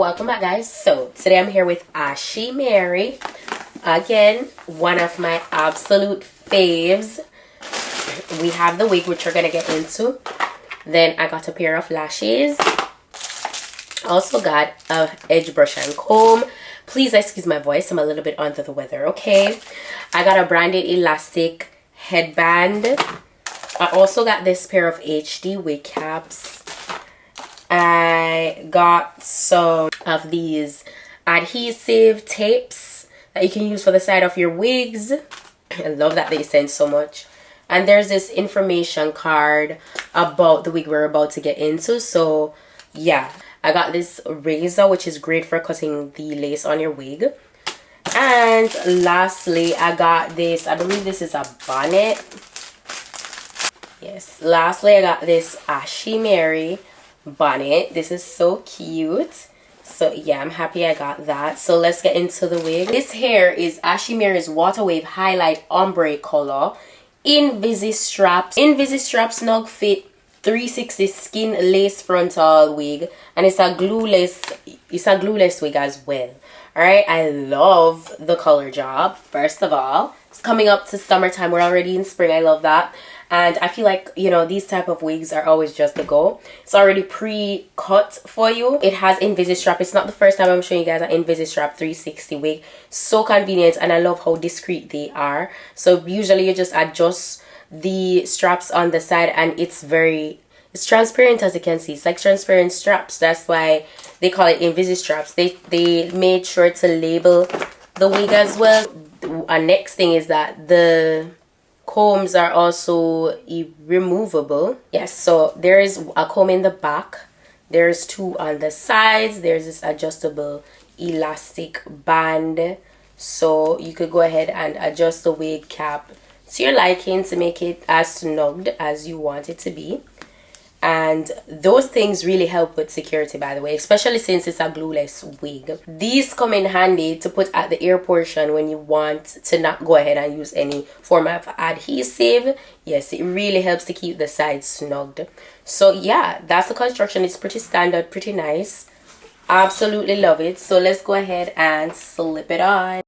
Welcome back, guys. So today I'm here with Ashimary, again, one of my absolute faves. We have the wig, which we're gonna get into. Then I got a pair of lashes, also got a edge brush and comb. Please excuse my voice, I'm a little bit under the weather, okay? I got a branded elastic headband. I also got this pair of HD wig caps. I got some of these adhesive tapes that you can use for the side of your wigs. I love that they send so much. And there's this information card about the wig we're about to get into. So yeah, I got this razor, which is great for cutting the lace on your wig. And lastly, I got this, I believe this is a bonnet. Yes, lastly I got this Ashimary bonnet. This is so cute. So yeah, I'm happy I got that. So let's get into the wig. This hair is Ashimary's Water Wave Highlight Ombre color. INVISI straps. INVISI strap snug fit 360 skin lace frontal wig, and it's a glueless wig as well. Alright, I love the color job. First of all, it's coming up to summertime. We're already in spring. I love that. And I feel like, you know, these type of wigs are always just the go. It's already pre-cut for you. It has INVISI strap. It's not the first time I'm showing you guys an INVISI strap 360 wig. So convenient, and I love how discreet they are. So usually you just adjust the straps on the side, and it's transparent, as you can see. It's like transparent straps. That's why they call it INVISI straps. They made sure to label the wig as well. And next thing is that the combs are also removable. Yes, so there is a comb in the back, there's two on the sides, there's this adjustable elastic band, so you could go ahead and adjust the wig cap to your liking to make it as snugged as you want it to be. And those things really help with security, by the way, especially since it's a glueless wig. These come in handy to put at the ear portion when you want to not go ahead and use any form of adhesive. Yes, it really helps to keep the sides snugged. So yeah, that's the construction. It's pretty standard, pretty nice. Absolutely love it. So let's go ahead and slip it on.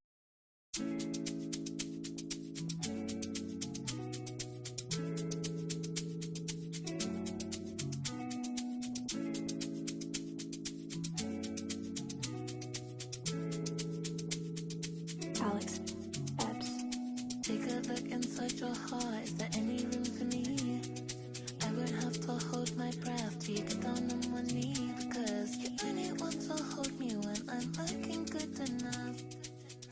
Take a look inside your heart. Is there any room for me? I won't have to hold my breath till you get down on one knee, because you only want to hold me when I'm looking good enough.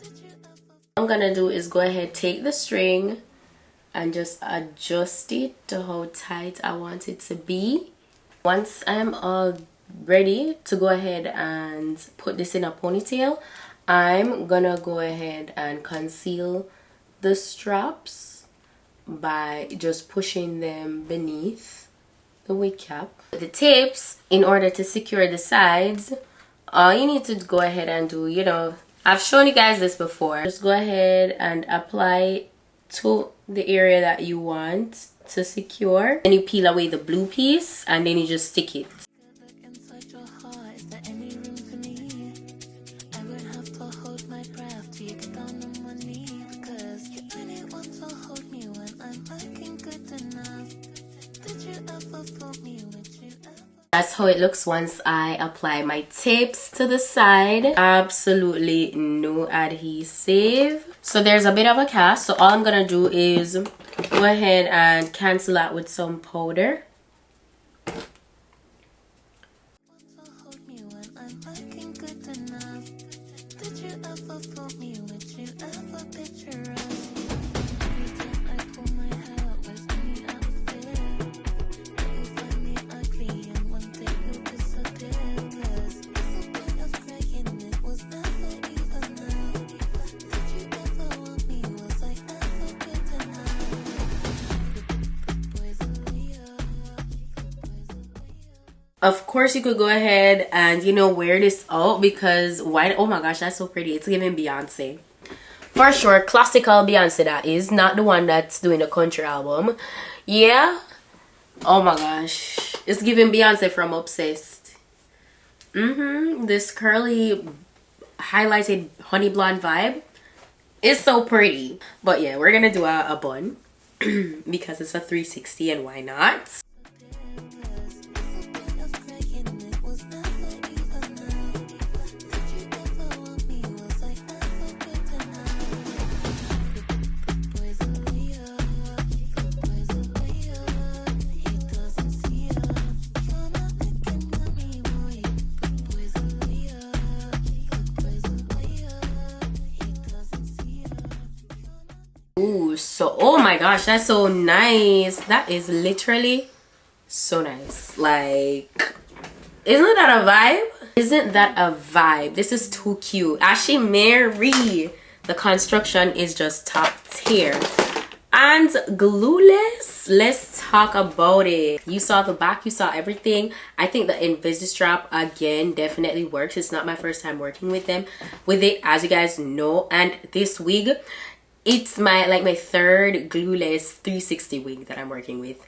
Did you ever... What I'm gonna do is go ahead, take the string and just adjust it to how tight I want it to be. Once I'm all ready to go ahead and put this in a ponytail, I'm gonna go ahead and conceal the straps by just pushing them beneath the wig cap. The tips, in order to secure the sides, all you need to go ahead and do, you know, I've shown you guys this before, just go ahead and apply to the area that you want to secure. Then you peel away the blue piece and then you just stick it. That's how it looks once I apply my tapes to the side. Absolutely no adhesive. So there's a bit of a cast, so all I'm gonna do is go ahead and cancel that with some powder. Of course, you could go ahead and, you know, wear this out because why? Oh my gosh, that's so pretty. It's giving Beyonce. For sure, classical Beyonce, that is. Not the one that's doing a country album. Yeah. Oh my gosh. It's giving Beyonce from Obsessed. This curly highlighted honey blonde vibe is so pretty. But yeah, we're gonna do a bun because it's a 360 and why not? Ooh, so oh my gosh, that's so nice. That is literally so nice. Like, isn't that a vibe? Isn't that a vibe? This is too cute. Ashimary. The construction is just top tier. And glueless, let's talk about it. You saw the back, you saw everything. I think the INVISI strap again definitely works. It's not my first time working with it, as you guys know. And this wig, it's my third glueless 360 wig that I'm working with.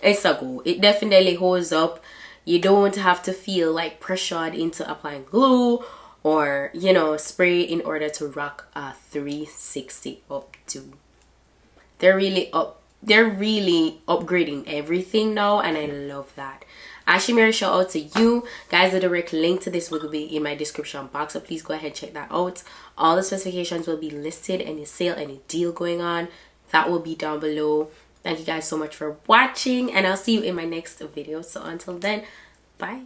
It's a go. It definitely holds up. You don't have to feel like pressured into applying glue or, you know, spray in order to rock a 360 up to. They're really upgrading everything now, and I love that. Ashimary, shout out to you guys. The direct link to this will be in my description box, so please go ahead and check that out. All the specifications will be listed. Any sale, any deal going on, that will be down below. Thank you guys so much for watching, and I'll see you in my next video. So until then, bye.